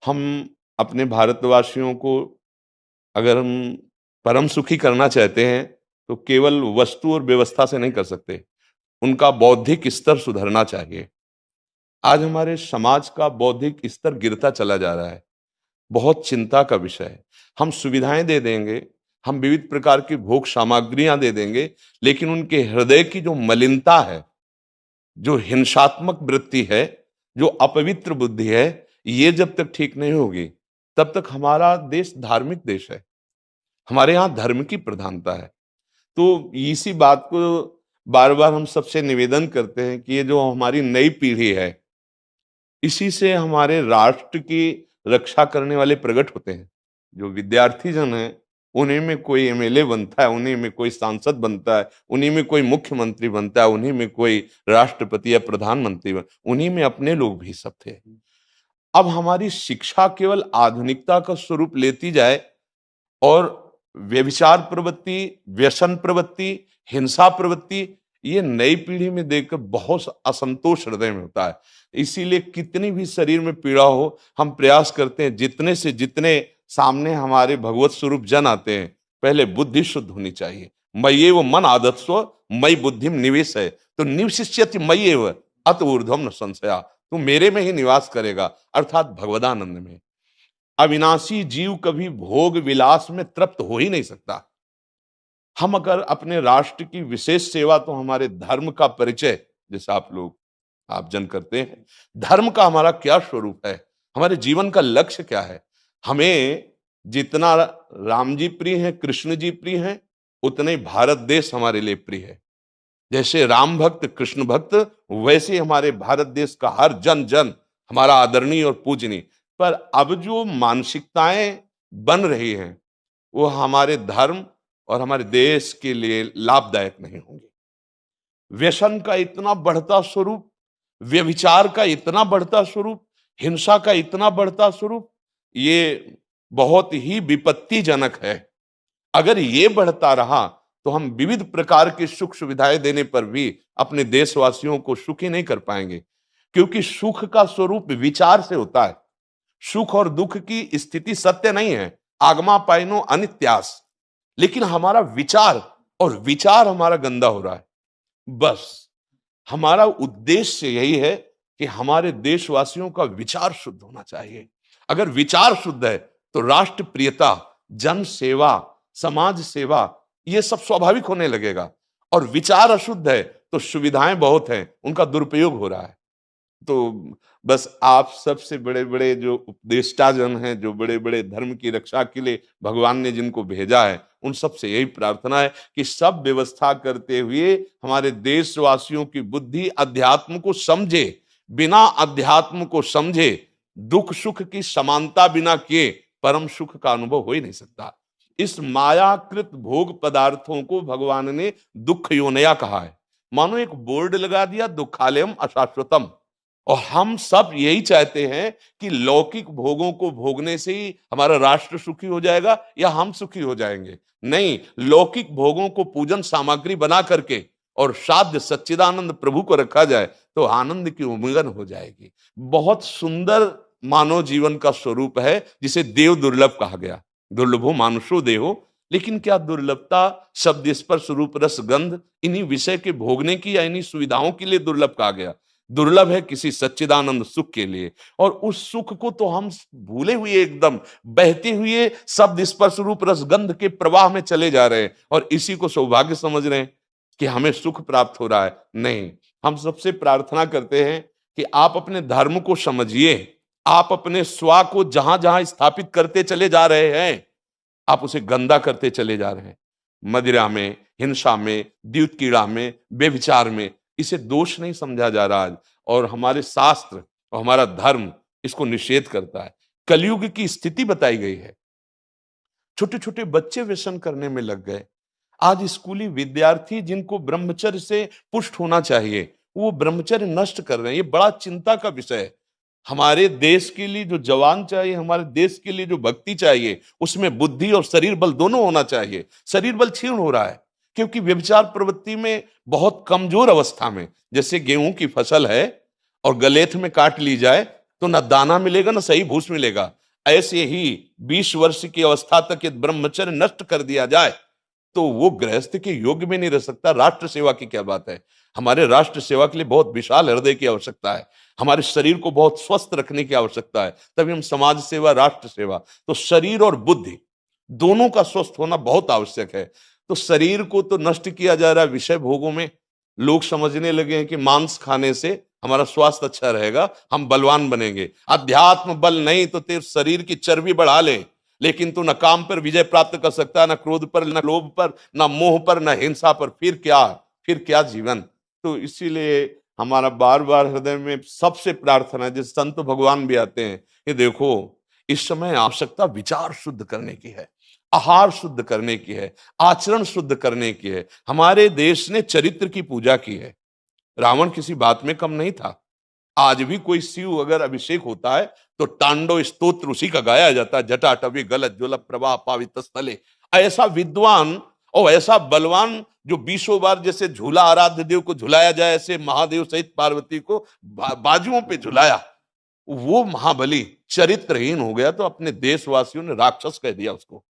हम अपने भारतवासियों को अगर हम परम सुखी करना चाहते हैं तो केवल वस्तु और व्यवस्था से नहीं कर सकते। उनका बौद्धिक स्तर सुधरना चाहिए। आज हमारे समाज का बौद्धिक स्तर गिरता चला जा रहा है। बहुत चिंता का विषय है। हम सुविधाएं दे देंगे, हम विविध प्रकार की भोग सामग्रियां दे देंगे, लेकिन उनके हृदय की जो मलिनता है, जो हिंसात्मक वृत्ति है, जो अपवित्र बुद्धि है, ये जब तक ठीक नहीं होगी तब तक हमारा देश धार्मिक देश है। हमारे यहाँ धर्म की प्रधानता है। तो इसी बात को बार बार हम सबसे निवेदन करते हैं कि ये जो हमारी नई पीढ़ी है, इसी से हमारे राष्ट्र की रक्षा करने वाले प्रकट होते हैं। जो विद्यार्थी जन है, उन्हीं में कोई एमएलए बनता है, उन्हीं में कोई सांसद बनता है, उन्हीं में कोई मुख्यमंत्री बनता है, उन्हीं में कोई राष्ट्रपति या प्रधानमंत्री उन्हीं में अपने लोग भी सब थे। अब हमारी शिक्षा केवल आधुनिकता का स्वरूप लेती जाए और व्यभिचार प्रवृत्ति, व्यसन प्रवृत्ति, हिंसा प्रवृत्ति, ये नई पीढ़ी में देखकर बहुत असंतोष हृदय में होता है। इसीलिए कितनी भी शरीर में पीड़ा हो, हम प्रयास करते हैं जितने से जितने सामने हमारे भगवत स्वरूप जन आते हैं, पहले बुद्धि शुद्ध होनी चाहिए। मय्येव मन आदत्स्व मयि बुद्धिम निवेश है, तो निवशिष्यति मय्येव अत ऊर्ध्वम न संशया। तू मेरे में ही निवास करेगा, अर्थात भगवदानंद में। अविनाशी जीव कभी भोग विलास में तृप्त हो ही नहीं सकता। हम अगर अपने राष्ट्र की विशेष सेवा, तो हमारे धर्म का परिचय, जैसे आप जन करते हैं, धर्म का हमारा क्या स्वरूप है, हमारे जीवन का लक्ष्य क्या है। हमें जितना राम जी प्रिय हैं, कृष्ण जी प्रिय हैं, उतने ही भारत देश हमारे लिए प्रिय है। जैसे राम भक्त, कृष्ण भक्त, वैसे ही हमारे भारत देश का हर जन जन हमारा आदरणीय और पूजनीय। पर अब जो मानसिकताएं बन रही हैं, वो हमारे धर्म और हमारे देश के लिए लाभदायक नहीं होंगी। व्यसन का इतना बढ़ता स्वरूप, व्यभिचार का इतना बढ़ता स्वरूप, हिंसा का इतना बढ़ता स्वरूप, ये बहुत ही विपत्तिजनक है। अगर ये बढ़ता रहा तो हम विविध प्रकार की सुख सुविधाएं देने पर भी अपने देशवासियों को सुखी नहीं कर पाएंगे, क्योंकि सुख का स्वरूप विचार से होता है। सुख और दुख की स्थिति सत्य नहीं है, आगमा पाइनो अनित्यास, लेकिन हमारा विचार, और विचार हमारा गंदा हो रहा है। बस हमारा उद्देश्य यही है कि हमारे देशवासियों का विचार शुद्ध होना चाहिए। अगर विचार शुद्ध है तो राष्ट्र प्रियता, जन सेवा, समाज सेवा, ये सब स्वाभाविक होने लगेगा। और विचार अशुद्ध है तो सुविधाएं बहुत हैं, उनका दुरुपयोग हो रहा है। तो बस आप सबसे बड़े बड़े जो उपदेष्टा जन हैं, जो बड़े बड़े धर्म की रक्षा के लिए भगवान ने जिनको भेजा है, उन सबसे यही प्रार्थना है कि सब व्यवस्था करते हुए हमारे देशवासियों की बुद्धि अध्यात्म को समझे। बिना अध्यात्म को समझे दुख सुख की समानता बिना किए परम सुख का अनुभव हो ही नहीं सकता। इस मायाकृत भोग पदार्थों को भगवान ने दुख योनया कहा है। मानो एक बोर्ड लगा दिया, दुखालयम अशाश्वतम। और हम सब यही चाहते हैं कि लौकिक भोगों को भोगने से ही हमारा राष्ट्र सुखी हो जाएगा या हम सुखी हो जाएंगे। नहीं, लौकिक भोगों को पूजन सामग्री बना करके और साध्य सच्चिदानंद प्रभु को रखा जाए तो आनंद की उमंगन हो जाएगी। बहुत सुंदर मानव जीवन का स्वरूप है, जिसे देव दुर्लभ कहा गया। दुर्लभो मानुषो देहो, लेकिन क्या दुर्लभता शब्द स्पर्श रूप रस गंध इन्हीं विषय के भोगने की या इन्हीं सुविधाओं के लिए दुर्लभ कहा गया? दुर्लभ है किसी सच्चिदानंद सुख के लिए। और उस सुख को तो हम भूले हुए, एकदम बहते हुए शब्द स्पर्श रूप रसगंध के प्रवाह में चले जा रहे हैं और इसी को सौभाग्य समझ रहे हैं कि हमें सुख प्राप्त हो रहा है। नहीं, हम सबसे प्रार्थना करते हैं कि आप अपने धर्म को समझिए। आप अपने स्वा को जहां जहां स्थापित करते चले जा रहे हैं, आप उसे गंदा करते चले जा रहे हैं। मदिरा में, हिंसा में, द्यूत कीड़ा में, बेविचार में, इसे दोष नहीं समझा जा रहा है। और हमारे शास्त्र और हमारा धर्म इसको निषेध करता है। कलयुग की स्थिति बताई गई है। छोटे छोटे बच्चे व्यसन करने में लग गए। आज स्कूली विद्यार्थी जिनको ब्रह्मचर्य से पुष्ट होना चाहिए, वो ब्रह्मचर्य नष्ट कर रहे हैं। ये बड़ा चिंता का विषय है। हमारे देश के लिए जो जवान चाहिए, हमारे देश के लिए जो भक्ति चाहिए, उसमें बुद्धि और शरीर बल दोनों होना चाहिए। शरीर बल क्षीण हो रहा है क्योंकि व्यभिचार प्रवृत्ति में बहुत कमजोर अवस्था में, जैसे गेहूं की फसल है और गलेथ में काट ली जाए, तो न दाना मिलेगा न सही भूस मिलेगा। ऐसे ही 20 वर्ष की अवस्था तक यदि ब्रह्मचर्य नष्ट कर दिया जाए तो वो गृहस्थ के योग्य में नहीं रह सकता। राष्ट्र सेवा की क्या बात है। हमारे राष्ट्र सेवा के लिए बहुत विशाल हृदय की आवश्यकता है। हमारे शरीर को बहुत स्वस्थ रखने की आवश्यकता है, तभी हम समाज सेवा, राष्ट्र सेवा। तो शरीर और बुद्धि दोनों का स्वस्थ होना बहुत आवश्यक है। तो शरीर को तो नष्ट किया जा रहा है विषय भोगों में। लोग समझने लगे हैं कि मांस खाने से हमारा स्वास्थ्य अच्छा रहेगा, हम बलवान बनेंगे। अध्यात्म बल नहीं तो तेरे शरीर की चर्बी बढ़ा ले, लेकिन तू न काम पर विजय प्राप्त कर सकता, न क्रोध पर, न लोभ पर, न मोह पर, न हिंसा पर। फिर क्या जीवन। तो इसीलिए हमारा बार बार हृदय में सबसे प्रार्थना है, जिस संत भगवान भी आते हैं, ये देखो इस समय आवश्यकता विचार शुद्ध करने की है, आहार शुद्ध करने की है, आचरण शुद्ध करने की है। हमारे देश ने चरित्र की पूजा की है। रावण किसी बात में कम नहीं था। आज भी कोई शिव अगर अभिषेक होता है तो तांडव स्तोत्र उसी का गाया जाता है। जटाटवी गलत ज्वल प्रवाह पावित स्थले। ऐसा विद्वान और ऐसा बलवान जो 20 बार जैसे झूला आराध्य देव को झुलाया जाए, ऐसे महादेव सहित पार्वती को बाजुओं पे झुलाया, वो महाबली चरित्रहीन हो गया तो अपने देशवासियों ने राक्षस कह दिया उसको।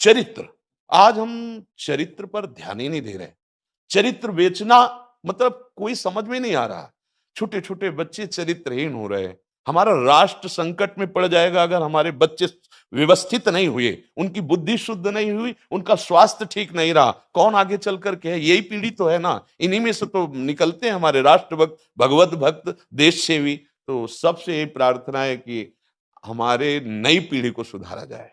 चरित्र, आज हम चरित्र पर ध्यान ही नहीं दे रहे। चरित्र बेचना मतलब कोई समझ में नहीं आ रहा। छोटे छोटे बच्चे चरित्रहीन हो रहे हैं। हमारा राष्ट्र संकट में पड़ जाएगा अगर हमारे बच्चे व्यवस्थित नहीं हुए, उनकी बुद्धि शुद्ध नहीं हुई, उनका स्वास्थ्य ठीक नहीं रहा। कौन आगे चल कर के है? यही पीढ़ी तो है ना, इन्हीं में से तो निकलते हैं हमारे राष्ट्र भक्त, भगवत भक्त, देश सेवी। तो सबसे यही प्रार्थना है कि हमारे नई पीढ़ी को सुधारा जाए।